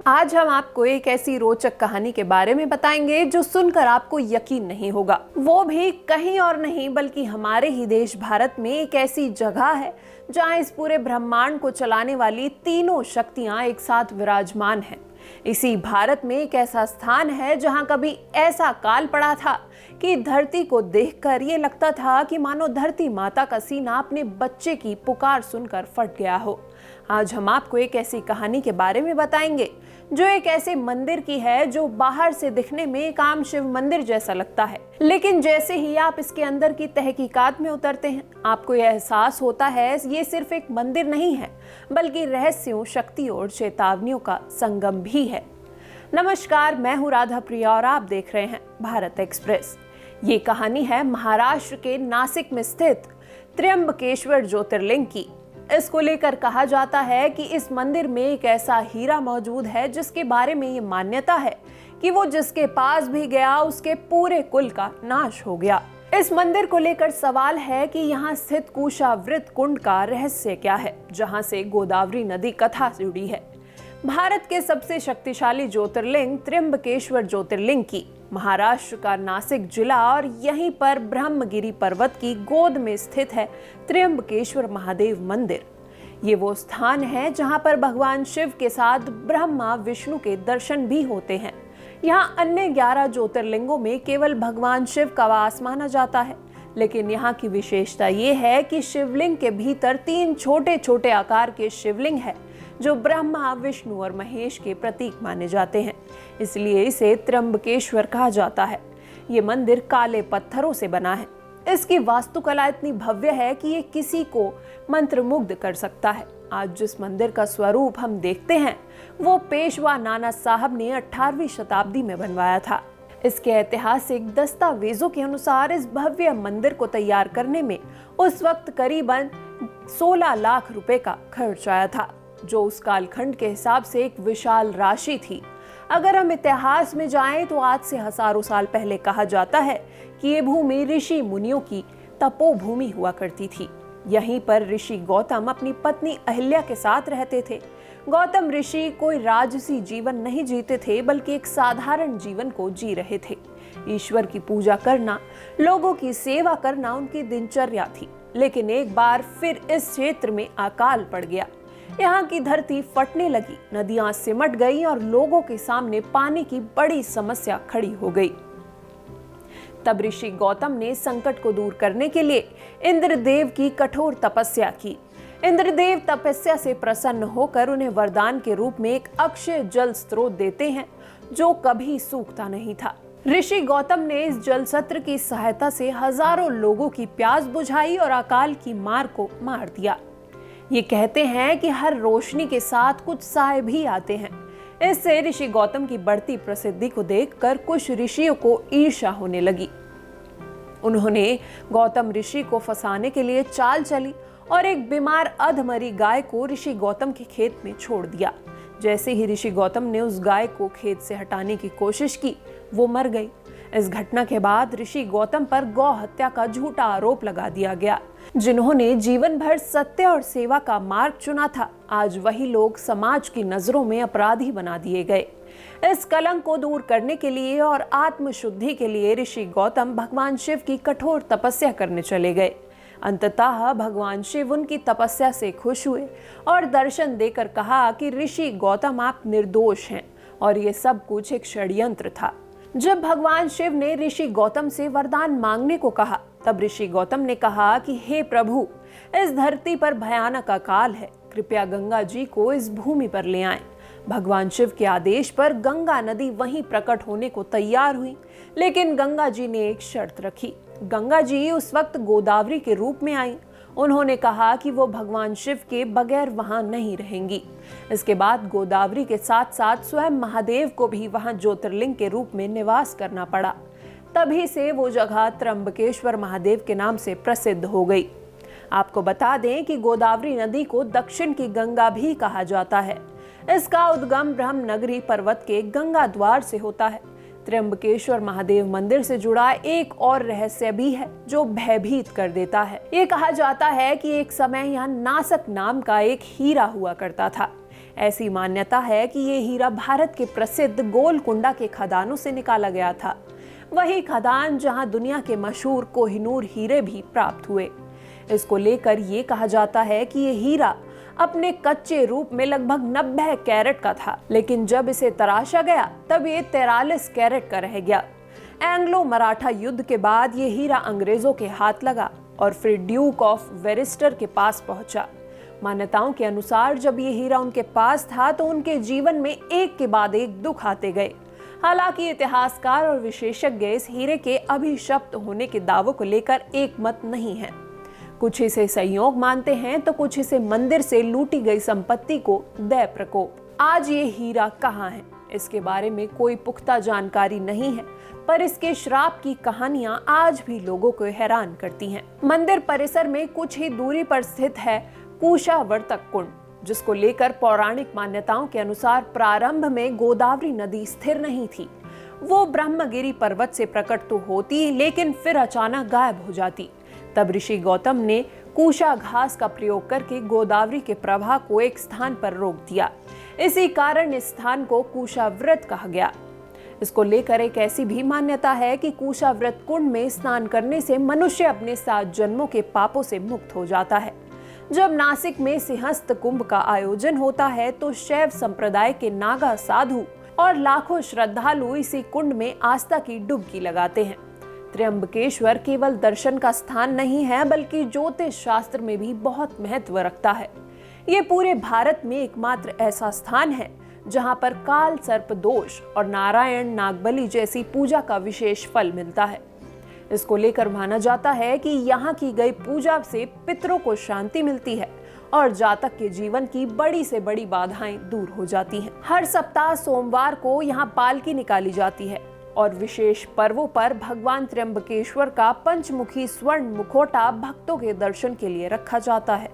आज हम आपको एक ऐसी रोचक कहानी के बारे में बताएंगे जो सुनकर आपको यकीन नहीं होगा। वो भी कहीं और नहीं बल्कि हमारे ही देश भारत में एक ऐसी जगह है जहां इस पूरे ब्रह्मांड को चलाने वाली तीनों शक्तियां एक साथ विराजमान हैं। इसी भारत में एक ऐसा स्थान है जहां कभी ऐसा काल पड़ा था कि धरती को देखकर ये लगता था कि मानो धरती माता का सीना अपने बच्चे की पुकार सुनकर फट गया हो। आज हम आपको एक ऐसी कहानी के बारे में बताएंगे जो एक ऐसे मंदिर की है जो बाहर से दिखने में एक आम शिव मंदिर जैसा लगता है, लेकिन जैसे ही आप इसके अंदर की तहकीकात में उतरते हैं आपको यह एहसास होता है ये सिर्फ एक मंदिर नहीं है बल्कि रहस्यों, शक्तियों और चेतावनियों का संगम भी है। नमस्कार, मैं हूँ राधा प्रिया और आप देख रहे हैं भारत एक्सप्रेस। ये कहानी है महाराष्ट्र के नासिक में स्थित त्र्यंबकेश्वर ज्योतिर्लिंग की। इसको लेकर कहा जाता है कि इस मंदिर में एक ऐसा हीरा मौजूद है जिसके बारे में ये मान्यता है कि वो जिसके पास भी गया उसके पूरे कुल का नाश हो गया। इस मंदिर को लेकर सवाल है कि यहाँ स्थित कुशावृत कुंड का रहस्य क्या है, जहाँ से गोदावरी नदी कथा जुड़ी है। भारत के सबसे शक्तिशाली ज्योतिर्लिंग त्र्यंबकेश्वर ज्योतिर्लिंग की महाराष्ट्र का नासिक जिला और यहीं पर ब्रह्मगिरी पर्वत की गोद में स्थित है त्र्यंबकेश्वर महादेव मंदिर। ये वो स्थान है जहां पर भगवान शिव के साथ ब्रह्मा विष्णु के दर्शन भी होते हैं। यहाँ अन्य 11 ज्योतिर्लिंगों में केवल भगवान शिव का वास माना जाता है, लेकिन यहाँ की विशेषता ये है कि शिवलिंग के भीतर 3 छोटे छोटे आकार के शिवलिंग है जो ब्रह्मा, विष्णु और महेश के प्रतीक माने जाते हैं, इसलिए इसे त्र्यंबकेश्वर कहा जाता है। ये मंदिर काले पत्थरों से बना है। इसकी वास्तुकला इतनी भव्य है कि ये किसी को मंत्रमुग्ध कर सकता है। आज जिस मंदिर का स्वरूप हम देखते हैं वो पेशवा नाना साहब ने 18वीं शताब्दी में बनवाया था। इसके ऐतिहासिक दस्तावेजों के अनुसार इस भव्य मंदिर को तैयार करने में उस वक्त करीबन 16 लाख रुपए का खर्च आया था, जो उस कालखंड के हिसाब से एक विशाल राशि थी। अगर हम इतिहास में जाएं तो आज से हजारों साल पहले कहा जाता है कि ये भूमि ऋषि मुनियों की तपोभूमि हुआ करती थी। यहीं पर ऋषि गौतम अपनी पत्नी अहिल्या के साथ रहते थे। गौतम ऋषि कोई राजसी जीवन नहीं जीते थे बल्कि एक साधारण जीवन को जी रहे थे। ईश्वर की पूजा करना, लोगों की सेवा करना उनकी दिनचर्या थी। लेकिन एक बार फिर इस क्षेत्र में अकाल पड़ गया। यहाँ की धरती फटने लगी, नदियां सिमट गई और लोगों के सामने पानी की बड़ी समस्या खड़ी हो गई। तब ऋषि गौतम ने संकट को दूर करने के लिए इंद्रदेव की कठोर तपस्या की। इंद्रदेव तपस्या से प्रसन्न होकर उन्हें वरदान के रूप में एक अक्षय जल स्रोत देते हैं जो कभी सूखता नहीं था। ऋषि गौतम ने इस जल सत्र की सहायता से हजारों लोगों की प्यास बुझाई और अकाल की मार को मार दिया। ये कहते हैं कि हर रोशनी के साथ कुछ साए भी आते हैं। इससे ऋषि गौतम की बढ़ती प्रसिद्धि को देखकर कुछ ऋषियों को ईर्ष्या होने लगी। उन्होंने गौतम ऋषि को फंसाने के लिए चाल चली और एक बीमार अधमरी गाय को ऋषि गौतम के खेत में छोड़ दिया। जैसे ही ऋषि गौतम ने उस गाय को खेत से हटाने की कोशिश की, वो मर गई। इस घटना के बाद ऋषि गौतम पर गौ हत्या का झूठा आरोप लगा दिया गया। जिन्होंने जीवन भर सत्य और सेवा का मार्ग चुना था, आज वही लोग समाज की नजरों में अपराधी बना दिए गए। इस कलंक को दूर करने के लिए और आत्मशुद्धि के लिए ऋषि गौतम भगवान शिव की कठोर तपस्या करने चले गए। अंततः भगवान शिव उनकी तपस्या से खुश हुए और दर्शन देकर कहा कि ऋषि गौतम, आप निर्दोष हैं और ये सब कुछ एक षड्यंत्र था। जब भगवान शिव ने ऋषि गौतम से वरदान मांगने को कहा, तब ऋषि गौतम ने कहा कि हे प्रभु, इस धरती पर भयानक अकाल है, कृपया गंगा जी को इस भूमि पर ले आएं। भगवान शिव के आदेश पर गंगा नदी वहीं प्रकट होने को तैयार हुई, लेकिन गंगा जी ने एक शर्त रखी। गंगा जी उस वक्त गोदावरी के रूप में आई। उन्होंने कहा कि वो भगवान शिव के बगैर वहां नहीं रहेंगी। इसके बाद गोदावरी के साथ साथ स्वयं महादेव को भी वहां ज्योतिर्लिंग के रूप में निवास करना पड़ा। तभी से वो जगह त्र्यंबकेश्वर महादेव के नाम से प्रसिद्ध हो गई। आपको बता दें कि गोदावरी नदी को दक्षिण की गंगा भी कहा जाता है। इसका उद्गम ब्रह्मगिरी पर्वत के गंगा द्वार से होता है। त्र्यंबकेश्वर महादेव मंदिर से जुड़ा एक और रहस्य भी है जो भयभीत कर देता है। ये कहा जाता है कि एक समय यहाँ नासक नाम का एक हीरा हुआ करता था। ऐसी मान्यता है कि ये हीरा भारत के प्रसिद्ध गोलकुंडा के खदानों से निकाला गया था, वही खदान जहां दुनिया के मशहूर कोहिनूर हीरे भी प्राप्त हुए। इसको लेकर ये कहा जाता है कि ये हीरा अपने कच्चे रूप में लगभग 90 कैरेट का था, लेकिन जब इसे तराशा गया तब ये 43 कैरेट का रह गया। एंग्लो मराठा युद्ध के बाद ये हीरा अंग्रेजों के हाथ लगा और फिर ड्यूक ऑफ वेरिस्टर के पास पहुंचा। मान्यताओं के अनुसार जब ये हीरा उनके पास था तो उनके जीवन में एक के बाद एक दुख आते गए। हालांकि इतिहासकार और विशेषज्ञ इस हीरे के अभिशप्त होने के दावों को लेकर एक मत नहीं है। कुछ इसे संयोग मानते हैं तो कुछ इसे मंदिर से लूटी गई संपत्ति को दैव प्रकोप। आज ये हीरा कहाँ है, इसके बारे में कोई पुख्ता जानकारी नहीं है, पर इसके श्राप की कहानियां आज भी लोगों को हैरान करती हैं। मंदिर परिसर में कुछ ही दूरी पर स्थित है कुशावर्तक कुंड, जिसको लेकर पौराणिक मान्यताओं के अनुसार प्रारंभ में गोदावरी नदी स्थिर नहीं थी। वो ब्रह्मगिरी पर्वत से प्रकट तो होती, लेकिन फिर अचानक गायब हो जाती। तब ऋषि गौतम ने कुशा घास का प्रयोग करके गोदावरी के प्रवाह को एक स्थान पर रोक दिया। इसी कारण इस स्थान को कुशाव्रत कहा गया। इसको लेकर एक ऐसी भी मान्यता है कि कुशाव्रत कुंड में स्नान करने से मनुष्य अपने 7 जन्मों के पापों से मुक्त हो जाता है। जब नासिक में सिंहस्थ कुंभ का आयोजन होता है तो शैव संप्रदाय के नागा साधु और लाखों श्रद्धालु इसी कुंड में आस्था की डुबकी लगाते हैं। त्र्यंबकेश्वर केवल दर्शन का स्थान नहीं है, बल्कि ज्योतिष शास्त्र में भी बहुत महत्व रखता है। ये पूरे भारत में एकमात्र ऐसा स्थान है जहां पर काल सर्प दोष और नारायण नागबली जैसी पूजा का विशेष फल मिलता है। इसको लेकर माना जाता है कि यहाँ की गई पूजा से पितरों को शांति मिलती है और जातक के जीवन की बड़ी से बड़ी बाधाएं दूर हो जाती हैं। हर सप्ताह सोमवार को यहाँ पालकी निकाली जाती है और विशेष पर्वों पर भगवान त्र्यंबकेश्वर का पंचमुखी स्वर्ण मुखौटा भक्तों के दर्शन के लिए रखा जाता है।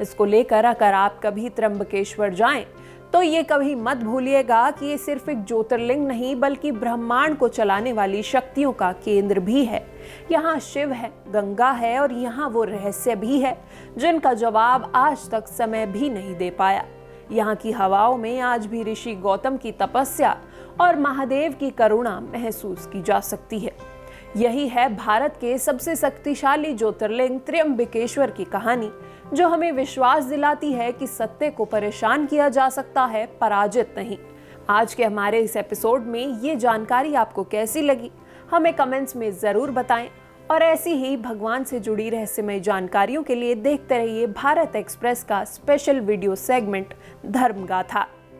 इसको लेकर अगर आप कभी त्र्यंबकेश्वर जाएं तो ये कभी मत भूलिएगा कि ये सिर्फ एक ज्योतिर्लिंग नहीं, बल्कि ब्रह्मांड को चलाने वाली शक्तियों का केंद्र भी है। यहाँ शिव है, गंगा है और यहाँ वो रहस्य भी है जिनका जवाब आज तक समय भी नहीं दे पाया। यहाँ की हवाओं में आज भी ऋषि गौतम की तपस्या और महादेव की करुणा महसूस की जा सकती है। यही है भारत के सबसे शक्तिशाली ज्योतिर्लिंग त्र्यंबकेश्वर की कहानी, जो हमें विश्वास दिलाती है कि सत्य को परेशान किया जा सकता है, पराजित नहीं। आज के हमारे इस एपिसोड में ये जानकारी आपको कैसी लगी, हमें कमेंट्स में जरूर बताएं और ऐसी ही भगवान से जुड़ी रहस्यमय जानकारियों के लिए देखते रहिए भारत एक्सप्रेस का स्पेशल वीडियो सेगमेंट धर्म गाथा।